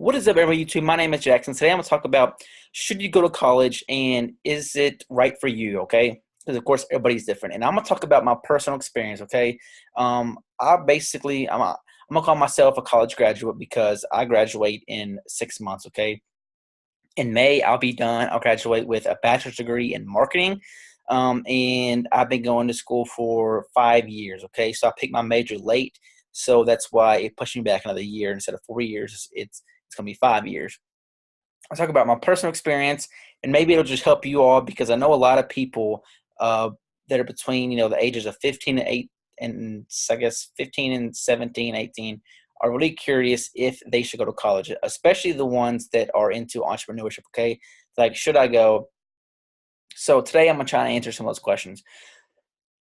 What is up, everybody? YouTube. My name is Jackson. Today I'm going to talk about should you go to college and is it right for you, okay? Because, of course, everybody's different. And I'm going to talk about my personal experience, okay? I'm going to call myself a college graduate because I graduate in 6 months, okay? In May, I'll be done. I'll graduate with a bachelor's degree in marketing. And I've been going to school for 5 years, okay? So I picked my major late. So that's why it pushed me back another year instead of 4 years. It's going to be 5 years. I'll talk about my personal experience, and maybe it'll just help you all because I know a lot of people uh, that are between the ages of 15 and 8 and I guess 15 and 17, 18 are really curious if they should go to college, especially the ones that are into entrepreneurship. Okay, like should I go? So today I'm gonna try to answer some of those questions.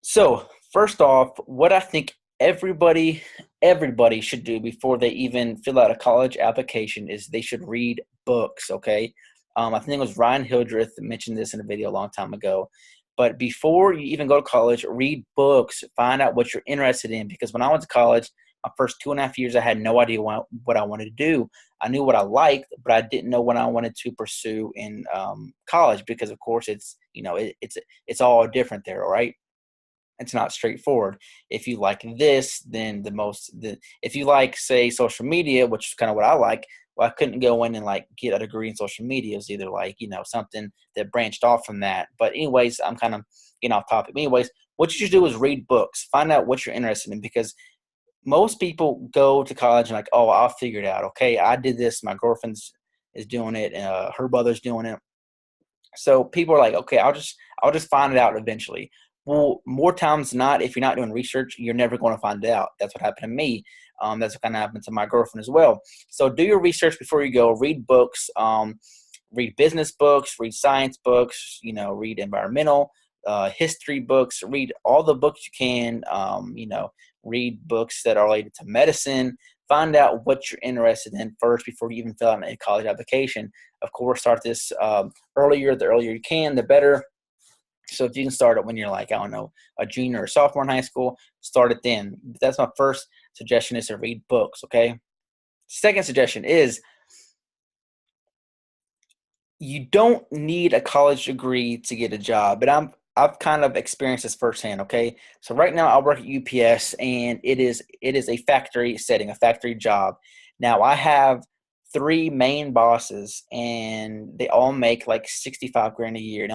So first off, what I think everybody should do before they even fill out a college application is they should read books. Okay, I think it was Ryan Hildreth that mentioned this in a video a long time ago. But before you even go to college, read books, find out what you're interested in. Because when I went to college, my first 2.5 years, I had no idea what I wanted to do. I knew what I liked, but I didn't know what I wanted to pursue in college because, of course, it's all different there, all right? It's not straightforward. If you like this, then if you like, say, social media, which is kind of what I like, well, I couldn't go in and like get a degree in social media. It was either like, something that branched off from that. But anyways, I'm kind of getting off topic. Anyways, what you should do is read books, find out what you're interested in, because most people go to college and like, oh, I'll figure it out. Okay, I did this. My girlfriend's is doing it. Her brother's doing it. So people are like, okay, I'll just find it out eventually. Well, more times than not, if you're not doing research, you're never going to find it out. That's what happened to me. That's what kind of happened to my girlfriend as well. So do your research before you go. Read books. Read business books. Read science books. Read environmental, history books. Read all the books you can. Read books that are related to medicine. Find out what you're interested in first before you even fill out a college application. Of course, start this earlier. The earlier you can, the better. So if you can start it when you're like, I don't know, a junior or sophomore in high school, start it then. That's my first suggestion, is to read books, okay? Second suggestion is you don't need a college degree to get a job. But I've kind of experienced this firsthand, okay? So right now I work at UPS, and it is a factory setting, a factory job. Now I have three main bosses, and they all make like 65 grand a year, and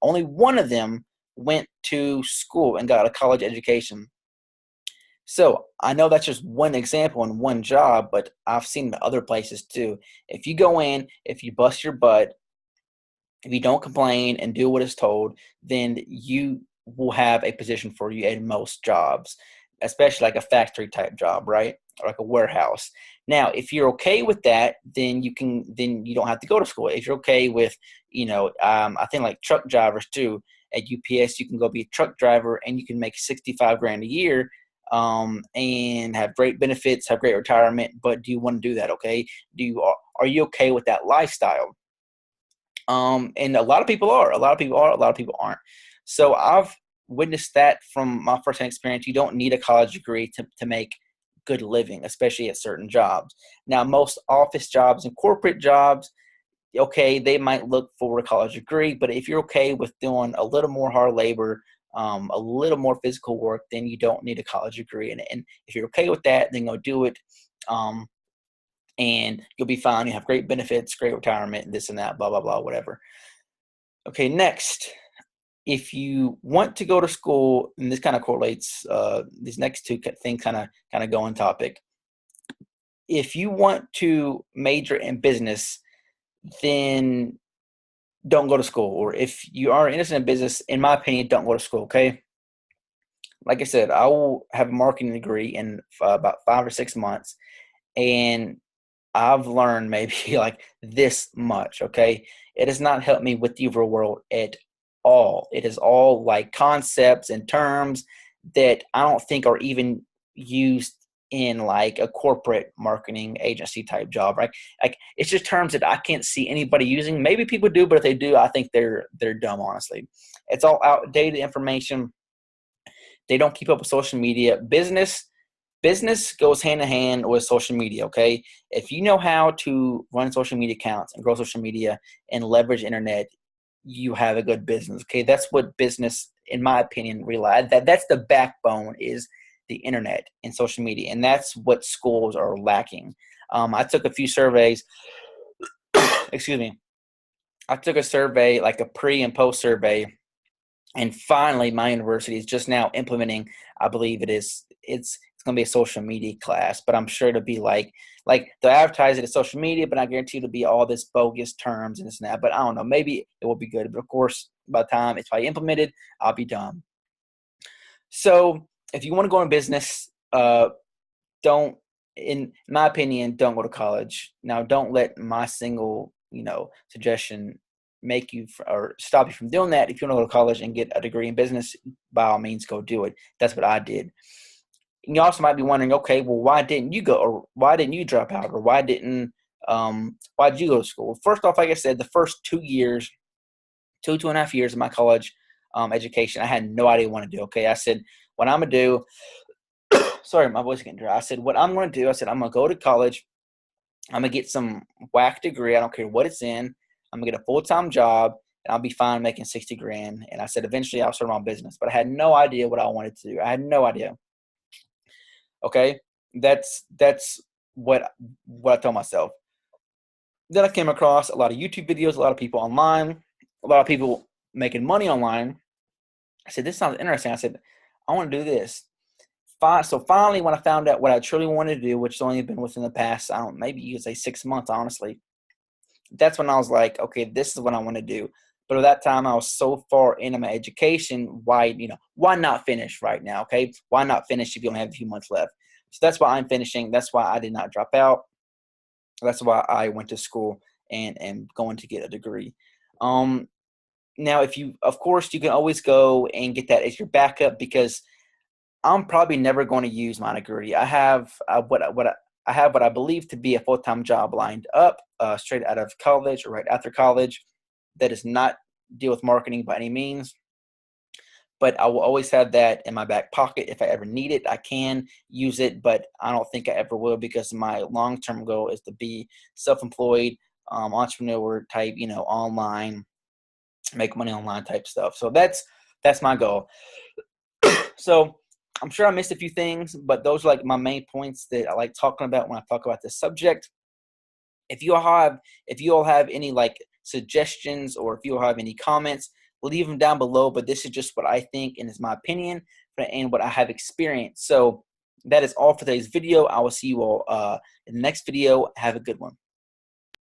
only one of them went to school and got a college education. So I know that's just one example and one job, but I've seen it other places too. If you go in, if you bust your butt, if you don't complain and do what is told, then you will have a position for you in most jobs, especially like a factory type job, right? Or like a warehouse. Now, if you're okay with that, then you don't have to go to school. If you're okay with, I think like truck drivers too at UPS, you can go be a truck driver and you can make 65 grand a year, and have great benefits, have great retirement. But do you want to do that? Okay. Are you okay with that lifestyle? And a lot of people are. A lot of people are. A lot of people aren't. So I've witnessed that from my firsthand experience. You don't need a college degree to make good living, especially at certain jobs. Now, most office jobs and corporate jobs, okay, they might look for a college degree, but if you're okay with doing a little more hard labor, a little more physical work, then you don't need a college degree. And if you're okay with that, then go do it. Um, and you'll be fine. You have great benefits, great retirement, this and that, blah, blah, blah, whatever. Okay, next, if you want to go to school, and this kind of correlates, these next two things kind of go on topic. If you want to major in business, then don't go to school. Or if you are interested in business, in my opinion, don't go to school, okay? Like I said, I will have a marketing degree in about 5 or 6 months, and I've learned maybe like this much, okay? It has not helped me with the real world at all. It is all like concepts and terms that I don't think are even used in like a corporate marketing agency type job, right? Like it's just terms that I can't see anybody using. Maybe people do, but if they do, I think they're dumb, honestly. It's all outdated information. They don't keep up with social media. Business, Business goes hand in hand with social media, okay? If you know how to run social media accounts and grow social media and leverage internet, you have a good business, okay? That's what business, in my opinion, realize that's the backbone is the internet and social media, and that's what schools are lacking. I took a few surveys. Excuse me. I took a survey, like a pre and post survey, and finally my university is just now implementing, I believe it's going to be a social media class, but I'm sure it'll be like they'll advertise it as social media, but I guarantee it'll be all this bogus terms and this and that. But I don't know, maybe it will be good, but of course by the time it's probably implemented, I'll be done. So if you want to go in business, don't, in my opinion, don't go to college. Now, don't let my single, suggestion make you or stop you from doing that. If you want to go to college and get a degree in business, by all means, go do it. That's what I did. And you also might be wondering, okay, well, why didn't you go, or why didn't you drop out, or why did you go to school? First off, like I said, the first 2 years, 2.5 years of my college education, I had no idea what to do. Okay, I said, what I'm gonna do. Sorry, my voice is getting dry. I said, what I'm gonna do. I said, I'm gonna go to college. I'm gonna get some whack degree. I don't care what it's in. I'm gonna get a full-time job, and I'll be fine making 60 grand. And I said, eventually, I'll start my own business. But I had no idea what I wanted to do. I had no idea. Okay, that's what I told myself. Then I came across a lot of YouTube videos, a lot of people online, a lot of people making money online. I said, this sounds interesting. I said, I want to do this. So finally, when I found out what I truly wanted to do, which has only been within the past, I don't, maybe you could say 6 months, honestly, that's when I was like, okay, this is what I want to do. But at that time, I was so far into my education. Why not finish right now? Okay, why not finish if you only have a few months left? So that's why I'm finishing. That's why I did not drop out. That's why I went to school and am going to get a degree. Um, Now, of course, you can always go and get that as your backup, because I'm probably never going to use my degree. I have I have what I believe to be a full-time job lined up, straight out of college or right after college. That does not deal with marketing by any means, but I will always have that in my back pocket. If I ever need it, I can use it, but I don't think I ever will, because my long-term goal is to be self-employed, entrepreneur type, online, make money online type stuff. So that's my goal. So I'm sure I missed a few things, but those are like my main points that I like talking about when I talk about this subject. If you all have any like suggestions, or if you all have any comments, leave them down below. But this is just what I think and is my opinion and what I have experienced. So that is all for today's video. I will see you all in the next video. Have a good one.